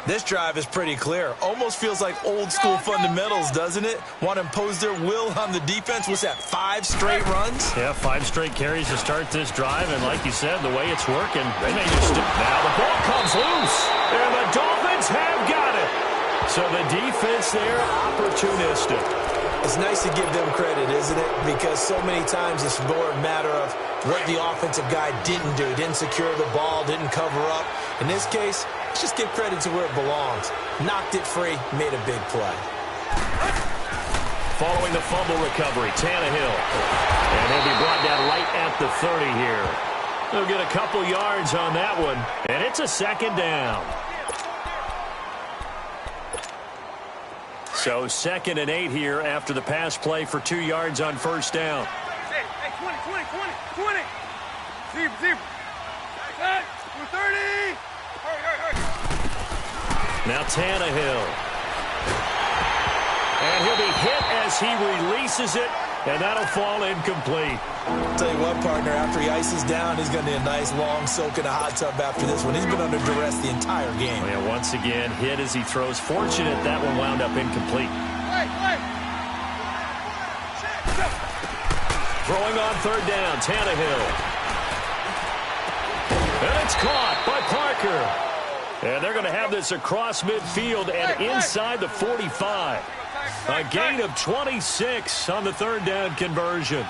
This drive is pretty clear. Almost feels like old school fundamentals, doesn't it? Want to impose their will on the defense. What's that, 5 straight runs? Yeah, 5 straight carries to start this drive, and like you said, the way it's working, they may just... Now the ball comes loose, and the Dolphins have got it. So the defense there, opportunistic. It's nice to give them credit, isn't it? Because so many times it's more a matter of what the offensive guy didn't do. Didn't secure the ball, didn't cover up. In this case, let's just give credit to where it belongs. Knocked it free, made a big play. Following the fumble recovery, Tannehill. And he'll be brought down right at the 30 here. He'll get a couple yards on that one, and it's a 2nd down. So 2nd and 8 here after the pass play for 2 yards on 1st down. Hey, 20. Zebra. Hey, 30. Hurry. Now Tannehill. And he'll be hit as he releases it, and that'll fall incomplete. Tell you what, partner, after he ices down, he's going to need a nice long soak in a hot tub after this one. He's been under duress the entire game. Yeah, once again, hit as he throws. Fortunate that one wound up incomplete. Throwing on 3rd down, Tannehill. And it's caught by Parker. And they're going to have this across midfield and inside the 45. A gain of 26 on the 3rd down conversion.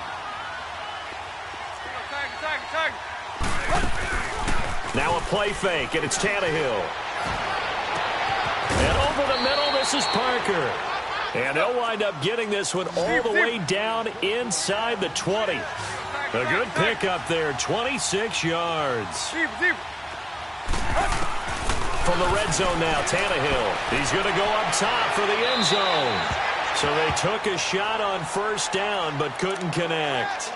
Now a play fake, and it's Tannehill. And over the middle, this is Parker. And they'll wind up getting this one all the way down inside the 20. A good pickup there, 26 yards. From the red zone now, Tannehill. He's going to go up top for the end zone. So they took a shot on 1st down, but couldn't connect.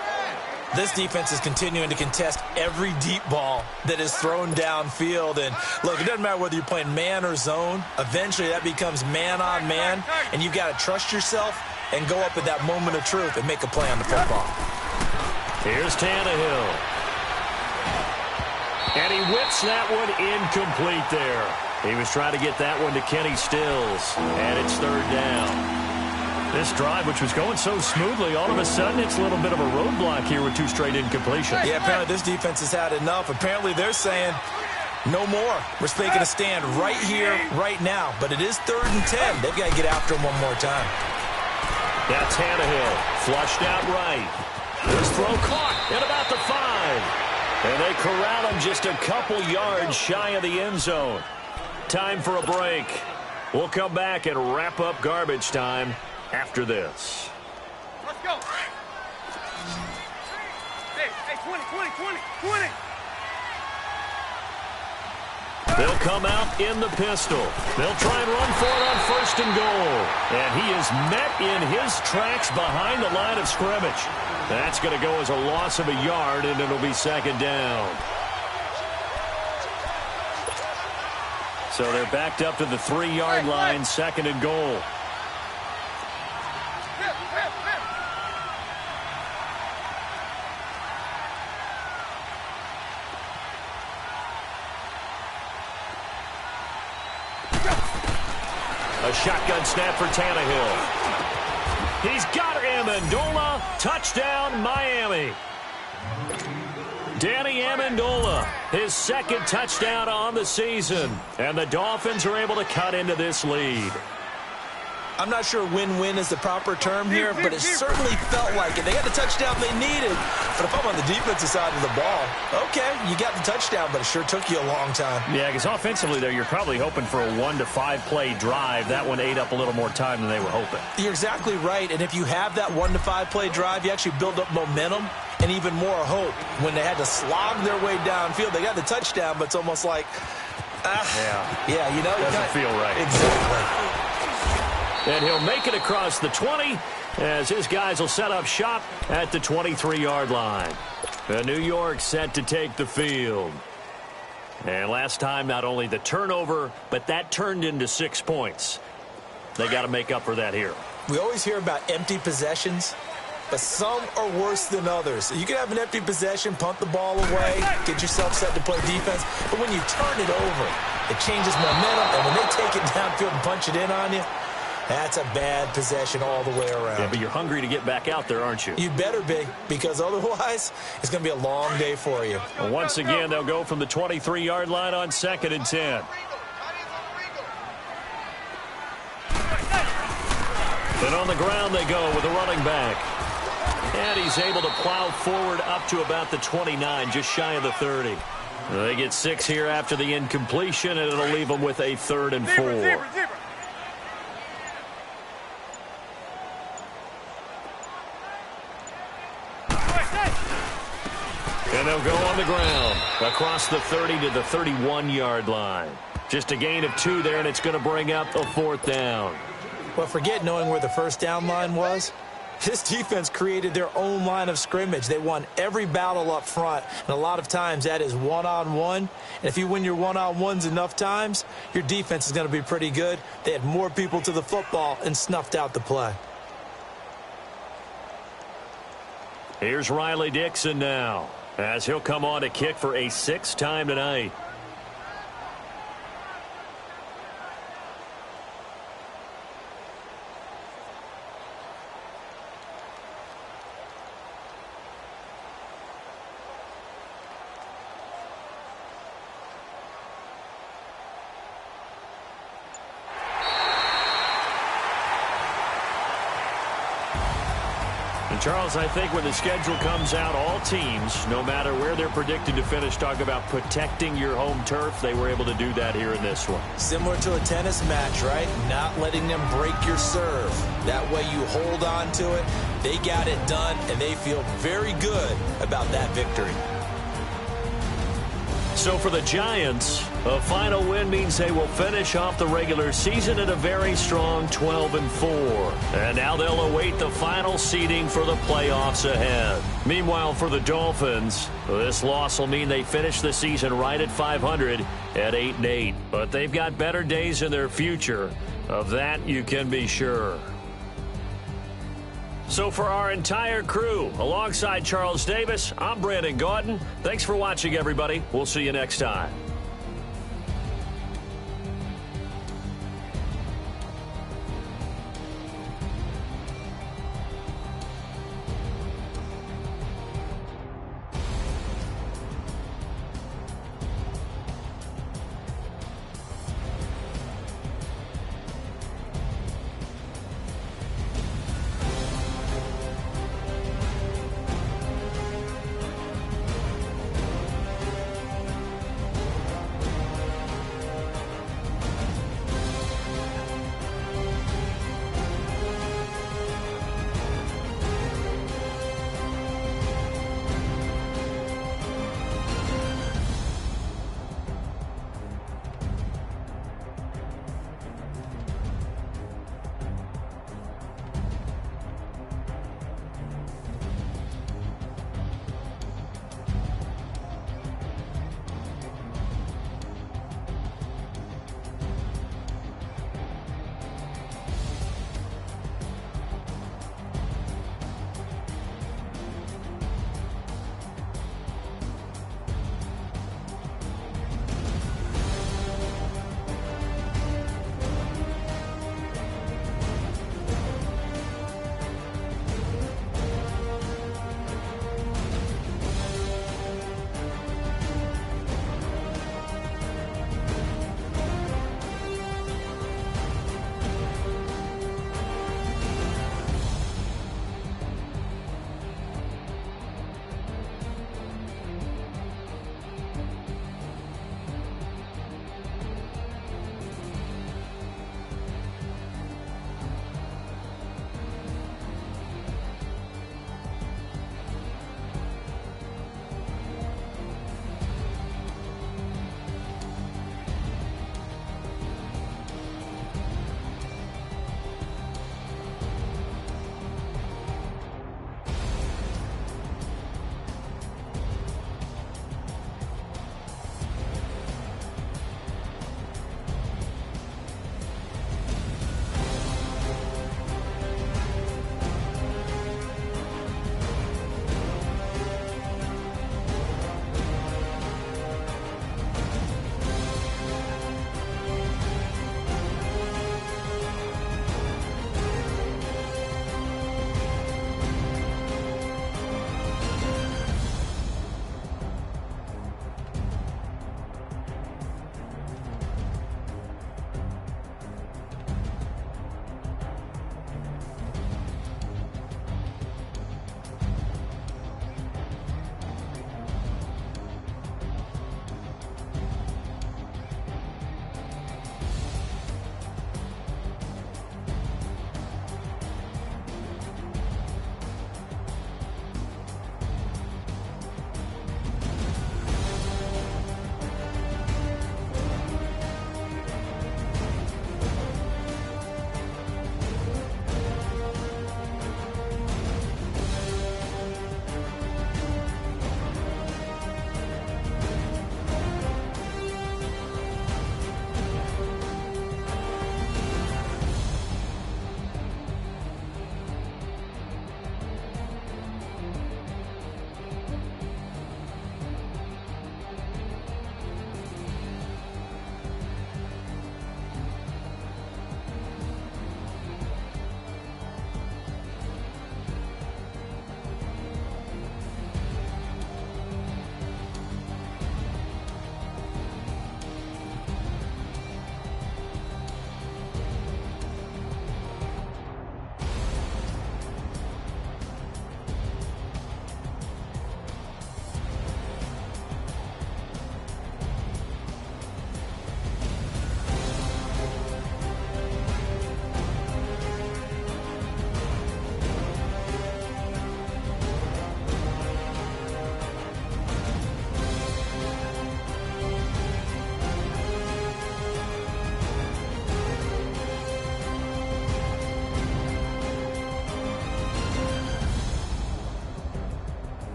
This defense is continuing to contest every deep ball that is thrown downfield. And, look, it doesn't matter whether you're playing man or zone. Eventually, that becomes man on man, and you've got to trust yourself and go up at that moment of truth and make a play on the football. Here's Tannehill. And he whips that one incomplete there. He was trying to get that one to Kenny Stills, and it's 3rd down. This drive, which was going so smoothly, all of a sudden it's a little bit of a roadblock here with 2 straight incompletions. Yeah, apparently this defense has had enough. Apparently they're saying no more. We're taking a stand right here, right now. But it is 3rd and 10. They've got to get after him one more time. Now Tannehill, flushed out right. This throw caught at about the 5. And they corral him just a couple yards shy of the end zone. Time for a break. We'll come back and wrap up garbage time after this. Let's go. Hey, 20. They'll come out in the pistol. They'll try and run for it on 1st and goal. And he is met in his tracks behind the line of scrimmage. That's going to go as a loss of a yard, and it'll be 2nd down. So they're backed up to the 3-yard line, 2nd and goal. A shotgun snap for Tannehill. He's got Amendola. Touchdown, Miami. Danny Amendola, his 2nd touchdown on the season. And the Dolphins are able to cut into this lead. I'm not sure win-win is the proper term here, but it certainly felt like it. They got the touchdown they needed. But if I'm on the defensive side of the ball, okay, you got the touchdown, but it sure took you a long time. Yeah, because offensively, though, you're probably hoping for a 1 to 5 play drive. That one ate up a little more time than they were hoping. You're exactly right, and if you have that 1 to 5 play drive, you actually build up momentum and even more hope. When they had to slog their way downfield, they got the touchdown, but it's almost like, yeah, you know. Doesn't feel right. Exactly. And he'll make it across the 20 as his guys will set up shop at the 23-yard line. New York set to take the field. And last time, not only the turnover, but that turned into 6 points. They got to make up for that here. We always hear about empty possessions. but some are worse than others. You can have an empty possession, punt the ball away, get yourself set to play defense, but when you turn it over, it changes momentum, and when they take it downfield and punch it in on you, that's a bad possession all the way around. Yeah, but you're hungry to get back out there, aren't you? You better be, because otherwise, it's going to be a long day for you. Well, once again, they'll go from the 23-yard line on 2nd and 10. And on the ground they go with a running back. And he's able to plow forward up to about the 29, just shy of the 30. They get 6 here after the incompletion, and it'll leave them with a 3rd and 4. And they'll go on the ground across the 30 to the 31-yard line. Just a gain of 2 there, and it's going to bring up a 4th down. Well, forget knowing where the first down line was. This defense created their own line of scrimmage. They won every battle up front, and a lot of times that is one-on-one. And if you win your one-on-ones enough times, your defense is going to be pretty good. They had more people to the football and snuffed out the play. Here's Riley Dixon now, as he'll come on to kick for a 6th time tonight. Charles, I think when the schedule comes out, all teams, no matter where they're predicted to finish, talk about protecting your home turf. They were able to do that here in this one. Similar to a tennis match, right? Not letting them break your serve. That way you hold on to it. They got it done, and they feel very good about that victory. So for the Giants, a final win means they will finish off the regular season at a very strong 12-4. And now they'll await the final seeding for the playoffs ahead. Meanwhile, for the Dolphins, this loss will mean they finish the season right at 500 at 8-8. But they've got better days in their future. Of that, you can be sure. So for our entire crew, alongside Charles Davis, I'm Brandon Gaudin. Thanks for watching, everybody. We'll see you next time.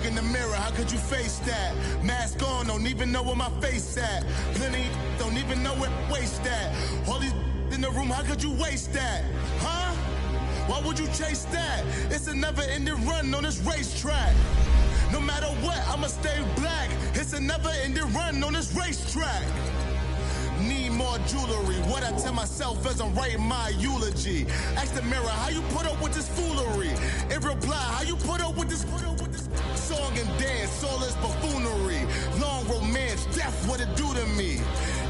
Look in the mirror, how could you face that? Mask on, don't even know where my face at. Plenty don't even know where waste at. All these in the room, how could you waste that? Huh? Why would you chase that? It's a never-ending run on this racetrack. No matter what, I'ma stay black. It's a never-ending run on this racetrack. Need more jewelry. What I tell myself as I'm writing my eulogy. Ask the mirror, how you put up with this foolery? In reply, how you put up with this song and dance, all this buffoonery. Long romance, death, what it do to me?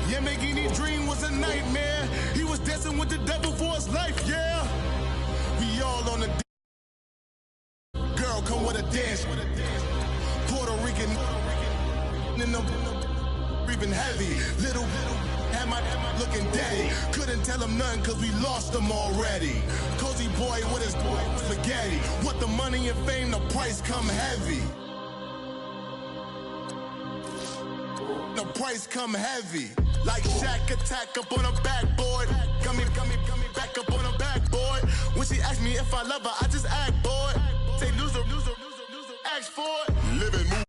Yamagini dream was a nightmare. He was dancing with the devil for his life, yeah. We all on the girl, come with a dance. Puerto Rican in the breathing heavy. Little had my looking daddy. Couldn't tell him nothing cause we lost him already. Cozy boy with his spaghetti. What the money and fame, the price come heavy. The price come heavy. Like Shaq attack up on a backboard. Got me back up on a backboard. When she asked me if I love her, I just act bored. Say loser, ask for it. Living